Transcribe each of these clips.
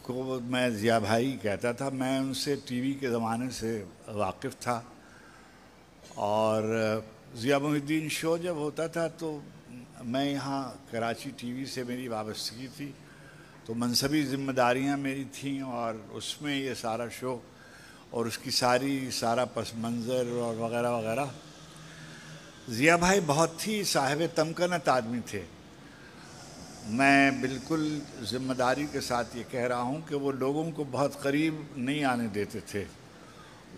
کو میں ضیاء بھائی کہتا تھا. میں ان سے ٹی وی کے زمانے سے واقف تھا, اور ضیاء محی الدین شو جب ہوتا تھا تو میں یہاں کراچی ٹی وی سے میری وابستگی تھی, تو منصبی ذمہ داریاں میری تھیں, اور اس میں یہ سارا شو اور اس کی سارا پس منظر اور وغیرہ وغیرہ. ضیاء بھائی بہت ہی صاحب تمکنت آدمی تھے. میں بالکل ذمہ داری کے ساتھ یہ کہہ رہا ہوں کہ وہ لوگوں کو بہت قریب نہیں آنے دیتے تھے.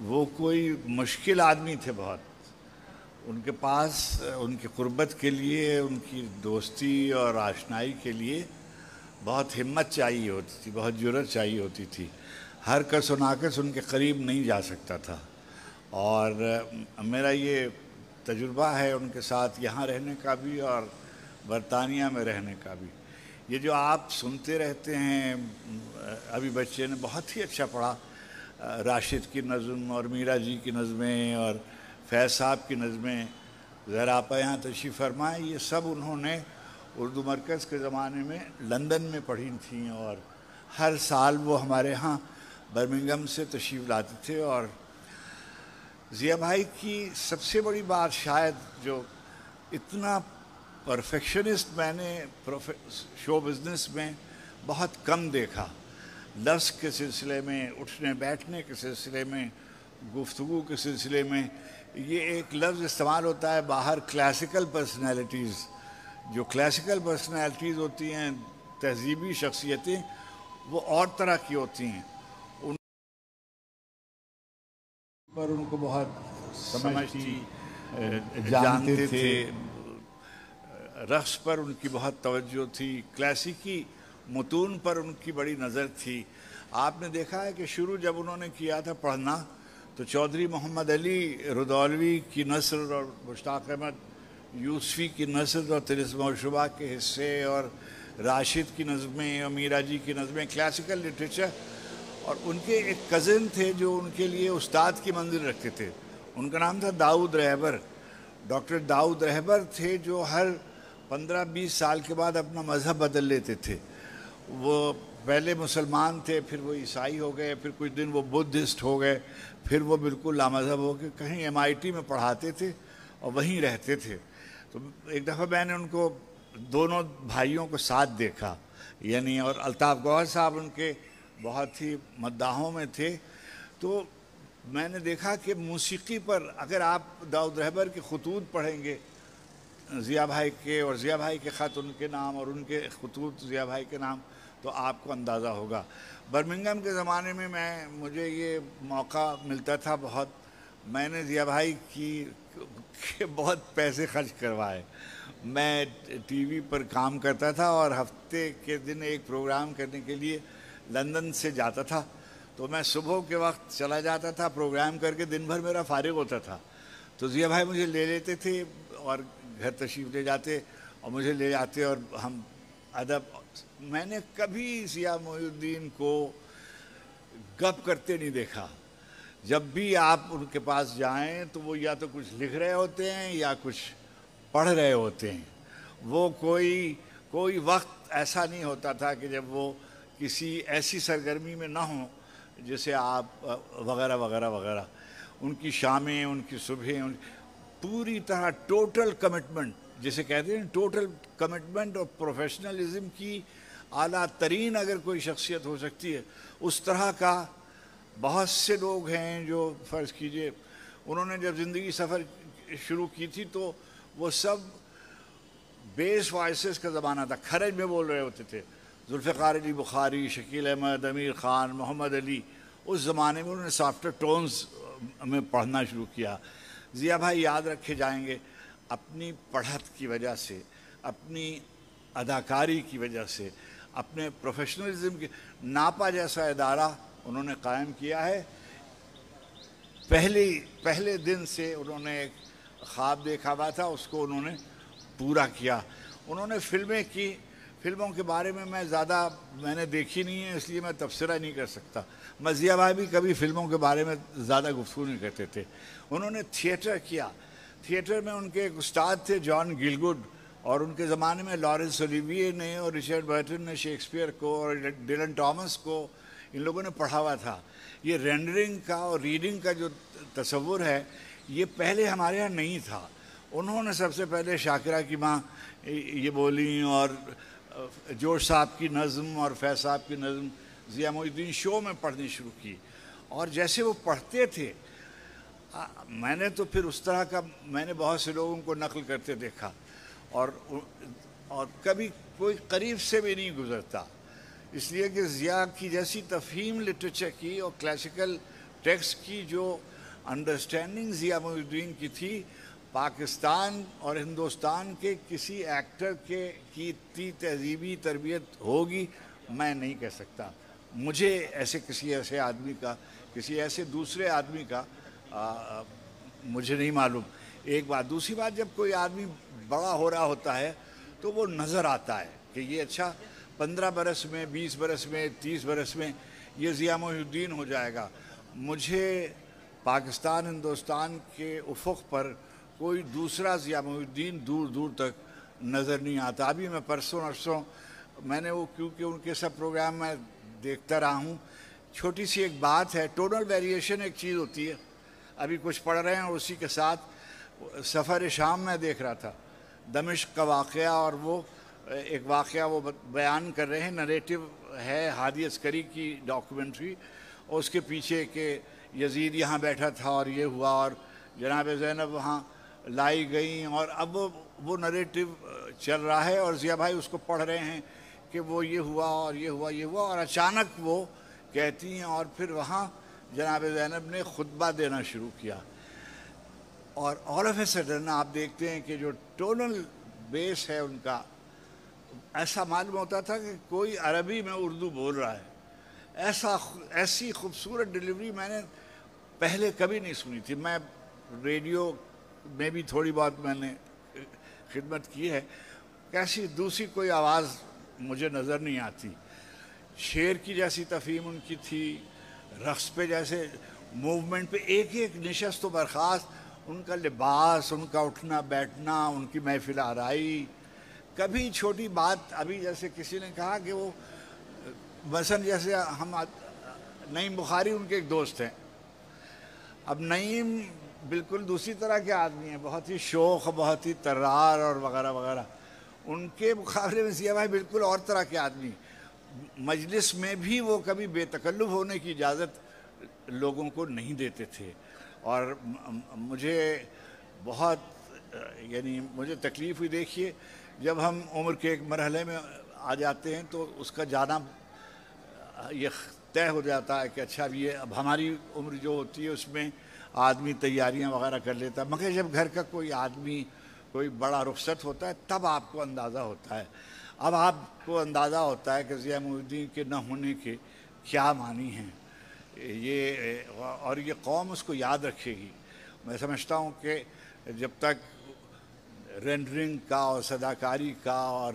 وہ کوئی مشکل آدمی تھے بہت. ان کے پاس ان کی قربت کے لیے, ان کی دوستی اور آشنائی کے لیے بہت ہمت چاہیے ہوتی تھی, بہت جرأت چاہیے ہوتی تھی. ہر کس و ناکس ان کے قریب نہیں جا سکتا تھا. اور میرا یہ تجربہ ہے ان کے ساتھ یہاں رہنے کا بھی اور برطانیہ میں رہنے کا بھی. یہ جو آپ سنتے رہتے ہیں, ابھی بچے نے بہت ہی اچھا پڑھا, راشد کی نظم اور میرا جی کی نظمیں اور فیض صاحب کی نظمیں, ذرا آپ یہاں تشریف فرمائیں, یہ سب انہوں نے اردو مرکز کے زمانے میں لندن میں پڑھی تھیں, اور ہر سال وہ ہمارے ہاں برمنگھم سے تشریف لاتے تھے. اور ضیاء بھائی کی سب سے بڑی بات شاید جو اتنا پرفیکشنسٹ میں نے شو بزنس میں بہت کم دیکھا. لفظ کے سلسلے میں, اٹھنے بیٹھنے کے سلسلے میں, گفتگو کے سلسلے میں, یہ ایک لفظ استعمال ہوتا ہے باہر کلاسیکل پرسنالٹیز. جو کلاسیکل پرسنالٹیز ہوتی ہیں, تہذیبی شخصیتیں, وہ اور طرح کی ہوتی ہیں. ان پر ان کو بہت سمجھ تھی, جانتے تھے. رقص پر ان کی بہت توجہ تھی, کلاسیکی متون پر ان کی بڑی نظر تھی. آپ نے دیکھا ہے کہ شروع جب انہوں نے کیا تھا پڑھنا, تو چودھری محمد علی رودولوی کی نثر اور مشتاق احمد یوسفی کی نثر اور طلسم و شبہ کے حصے اور راشد کی نظمیں اور میرا جی کی نظمیں, کلاسیکل لٹریچر. اور ان کے ایک کزن تھے جو ان کے لیے استاد کی منزل رکھتے تھے, ان کا نام تھا داؤد رہبر. ڈاکٹر داؤد رہبر تھے جو ہر 15-20 سال کے بعد اپنا مذہب بدل لیتے تھے. وہ پہلے مسلمان تھے, پھر وہ عیسائی ہو گئے, پھر کچھ دن وہ بدھسٹ ہو گئے, پھر وہ بالکل لامذہب ہو کے کہیں MIT میں پڑھاتے تھے اور وہیں رہتے تھے. تو ایک دفعہ میں نے ان کو دونوں بھائیوں کو ساتھ دیکھا, یعنی, اور الطاف گوہر صاحب ان کے بہت ہی مداحوں میں تھے. تو میں نے دیکھا کہ موسیقی پر اگر آپ داؤد رہبر کے خطوط پڑھیں گے ضیاء بھائی کے, اور ضیاء بھائی کے خط ان کے نام اور ان کے خطوط ضیاء بھائی کے نام, تو آپ کو اندازہ ہوگا. برمنگھم کے زمانے میں مجھے یہ موقع ملتا تھا بہت. میں نے ضیاء بھائی کی بہت پیسے خرچ کروائے. میں ٹی وی پر کام کرتا تھا اور ہفتے کے دن ایک پروگرام کرنے کے لیے لندن سے جاتا تھا, تو میں صبح کے وقت چلا جاتا تھا, پروگرام کر کے دن بھر میرا فارغ ہوتا تھا. تو ضیاء بھائی مجھے لے لیتے تھے اور گھر تشریف لے جاتے اور مجھے لے جاتے, اور ہم ادب. میں نے کبھی ضیاء محی الدین کو گپ کرتے نہیں دیکھا. جب بھی آپ ان کے پاس جائیں تو وہ یا تو کچھ لکھ رہے ہوتے ہیں یا کچھ پڑھ رہے ہوتے ہیں. وہ کوئی وقت ایسا نہیں ہوتا تھا کہ جب وہ کسی ایسی سرگرمی میں نہ ہوں جیسے آپ وغیرہ وغیرہ وغیرہ. ان کی شامیں, ان کی صبحیں, پوری طرح ٹوٹل کمٹمنٹ, جسے کہتے ہیں ٹوٹل کمٹمنٹ اور پروفیشنلزم کی اعلیٰ ترین اگر کوئی شخصیت ہو سکتی ہے, اس طرح کا بہت سے لوگ ہیں جو فرض کیجئے انہوں نے جب زندگی سفر شروع کی تھی تو وہ سب بیس وائسز کا زمانہ تھا, کھرج میں بول رہے ہوتے تھے. ذوالفقار علی بخاری, شکیل احمد, امیر خان, محمد علی, اس زمانے میں انہوں نے سافٹر ٹونز میں پڑھنا شروع کیا. ضیاء بھائی یاد رکھے جائیں گے اپنی پڑھت کی وجہ سے, اپنی اداکاری کی وجہ سے, اپنے پروفیشنلزم کی. ناپا جیسا ادارہ انہوں نے قائم کیا ہے. پہلے دن سے انہوں نے ایک خواب دیکھا ہوا تھا, اس کو انہوں نے پورا کیا. انہوں نے فلمیں کی, فلموں کے بارے میں میں نے دیکھی نہیں ہے اس لیے میں تبصرہ نہیں کر سکتا. ضیاء بھائی بھی کبھی فلموں کے بارے میں زیادہ گفتگو نہیں کرتے تھے. انہوں نے تھیٹر کیا. تھیٹر میں ان کے ایک استاد تھے جان گلگڈ, اور ان کے زمانے میں لارنس اولیویے نے اور رچرڈ برٹن نے شیکسپیئر کو اور ڈیلن ٹامس کو ان لوگوں نے پڑھا ہوا تھا. یہ رینڈرنگ کا اور ریڈنگ کا جو تصور ہے یہ پہلے ہمارے ہاں نہیں تھا. انہوں نے سب سے پہلے شاکرہ کی ماں یہ بولیں اور جوش صاحب کی نظم اور فیض صاحب کی نظم ضیاء محی الدین شو میں پڑھنی شروع کی. اور جیسے وہ پڑھتے تھے میں نے تو پھر اس طرح کا میں نے بہت سے لوگوں کو نقل کرتے دیکھا اور کبھی کوئی قریب سے بھی نہیں گزرتا. اس لیے کہ ضیاء کی جیسی تفہیم لٹریچر کی اور کلاسیکل ٹیکسٹ کی جو انڈرسٹینڈنگ ضیاء محی الدین کی تھی پاکستان اور ہندوستان کے کسی ایکٹر کی اتنی تہذیبی تربیت ہوگی میں نہیں کہہ سکتا. مجھے کسی ایسے آدمی کا کسی ایسے دوسرے آدمی کا مجھے نہیں معلوم. ایک بات. دوسری بات جب کوئی آدمی بڑا ہو رہا ہوتا ہے تو وہ نظر آتا ہے کہ یہ اچھا 15 برس میں 20 برس میں 30 برس میں یہ ضیاء محی الدین ہو جائے گا. مجھے پاکستان ہندوستان کے افق پر کوئی دوسرا ضیاء محی الدین دور دور تک نظر نہیں آتا. ابھی میں پرسوں میں نے وہ کیونکہ ان کے سب پروگرام میں دیکھتا رہا ہوں. چھوٹی سی ایک بات ہے ٹونل ویریشن ایک چیز ہوتی ہے. ابھی کچھ پڑھ رہے ہیں اور اسی کے ساتھ سفر شام میں دیکھ رہا تھا دمشق کا واقعہ اور وہ ایک واقعہ وہ بیان کر رہے ہیں. نریٹو ہے ہادی عسکری کی ڈاکیومنٹری اور اس کے پیچھے کہ یزید یہاں بیٹھا تھا اور یہ ہوا اور جناب زینب وہاں لائی گئیں اور اب وہ نریٹو چل رہا ہے اور ضیاء بھائی اس کو پڑھ رہے ہیں کہ وہ یہ ہوا اور یہ ہوا یہ ہوا اور اچانک وہ کہتی ہیں اور پھر وہاں جناب زینب نے خطبہ دینا شروع کیا اور آل آف اے سڈن آپ دیکھتے ہیں کہ جو ٹونل بیس ہے ان کا ایسا معلوم ہوتا تھا کہ کوئی عربی میں اردو بول رہا ہے. ایسی خوبصورت ڈیلیوری میں نے پہلے کبھی نہیں سنی تھی. میں ریڈیو میں بھی تھوڑی بہت میں نے خدمت کی ہے. کیسی دوسری کوئی آواز مجھے نظر نہیں آتی. شعر کی جیسی تفہیم ان کی تھی رقص پہ جیسے موومنٹ پہ ایک ایک نشست و برخاست ان کا لباس ان کا اٹھنا بیٹھنا ان کی محفل آرائی. کبھی چھوٹی بات ابھی جیسے کسی نے کہا کہ وہ مثلاً جیسے ہم نعیم بخاری ان کے ایک دوست ہیں. اب نعیم بالکل دوسری طرح کے آدمی ہیں بہت ہی شوخ بہت ہی ترار اور وغیرہ وغیرہ. ان کے مقابلے میں ضیاء بھائی بالکل اور طرح کے آدمی. مجلس میں بھی وہ کبھی بے تکلف ہونے کی اجازت لوگوں کو نہیں دیتے تھے اور مجھے بہت یعنی مجھے تکلیف ہوئی. دیکھیے جب ہم عمر کے ایک مرحلے میں آ جاتے ہیں تو اس کا جانا یہ طے ہو جاتا ہے کہ اچھا اب ہماری عمر جو ہوتی ہے اس میں آدمی تیاریاں وغیرہ کر لیتا ہے. مگر جب گھر کا کوئی آدمی کوئی بڑا رخصت ہوتا ہے تب آپ کو اندازہ ہوتا ہے. اب آپ کو اندازہ ہوتا ہے کہ ضیاء محی الدین کے نہ ہونے کے کیا معنی ہیں اور یہ قوم اس کو یاد رکھے گی. میں سمجھتا ہوں کہ جب تک رینڈرنگ کا اور صداکاری کا اور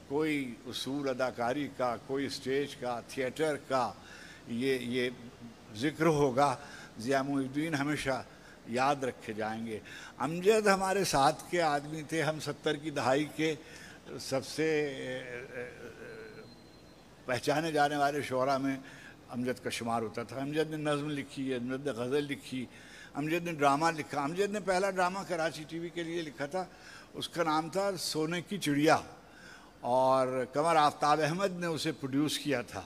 کوئی اصول اداکاری کا کوئی اسٹیج کا تھیٹر کا یہ ذکر ہوگا ضیاء محی الدین ہمیشہ یاد رکھے جائیں گے. امجد ہمارے ساتھ کے آدمی تھے. ہم 70 کی دہائی کے سب سے پہچانے جانے والے شعراء میں امجد کا شمار ہوتا تھا. امجد نے نظم لکھی امجد نے غزل لکھی امجد نے ڈرامہ لکھا. امجد نے پہلا ڈرامہ کراچی ٹی وی کے لیے لکھا تھا. اس کا نام تھا سونے کی چڑیا اور قمر آفتاب احمد نے اسے پروڈیوس کیا تھا.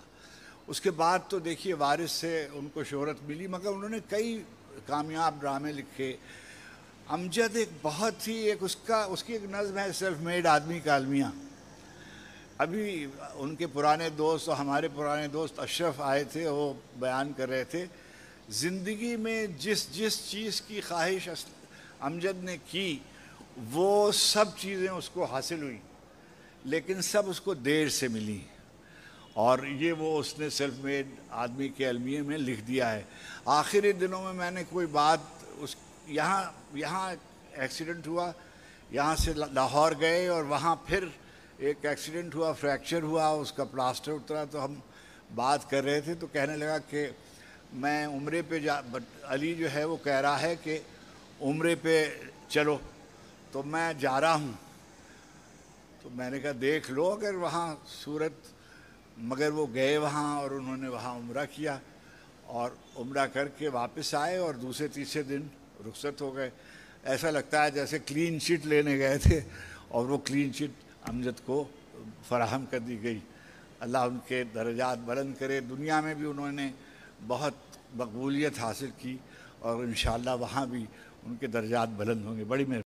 اس کے بعد تو دیکھیے وارث سے ان کو شہرت ملی مگر انہوں نے کئی کامیاب ڈرامے لکھے. امجد ایک بہت ہی اس کی ایک نظم ہے سیلف میڈ آدمی کا المیہ. ابھی ان کے پرانے دوست اور ہمارے پرانے دوست اشرف آئے تھے وہ بیان کر رہے تھے زندگی میں جس چیز کی خواہش امجد نے کی وہ سب چیزیں اس کو حاصل ہوئی لیکن سب اس کو دیر سے ملی اور یہ وہ اس نے سیلف میڈ آدمی کے المیے میں لکھ دیا ہے. آخری دنوں میں میں نے کوئی بات یہاں ایکسیڈنٹ ہوا یہاں سے لاہور گئے اور وہاں پھر ایک ایکسیڈنٹ ہوا فریکچر ہوا اس کا پلاسٹر اترا تو ہم بات کر رہے تھے تو کہنے لگا کہ میں عمرے پہ علی جو ہے وہ کہہ رہا ہے کہ عمرے پہ چلو تو میں جا رہا ہوں تو میں نے کہا دیکھ لو اگر وہاں صورت، مگر وہ گئے وہاں اور انہوں نے وہاں عمرہ کیا اور عمرہ کر کے واپس آئے اور دوسرے تیسرے دن رخصت ہو گئے. ایسا لگتا ہے جیسے کلین چٹ لینے گئے تھے اور وہ کلین چٹ امجد کو فراہم کر دی گئی. اللہ ان کے درجات بلند کرے. دنیا میں بھی انہوں نے بہت مقبولیت حاصل کی اور انشاءاللہ وہاں بھی ان کے درجات بلند ہوں گے. بڑی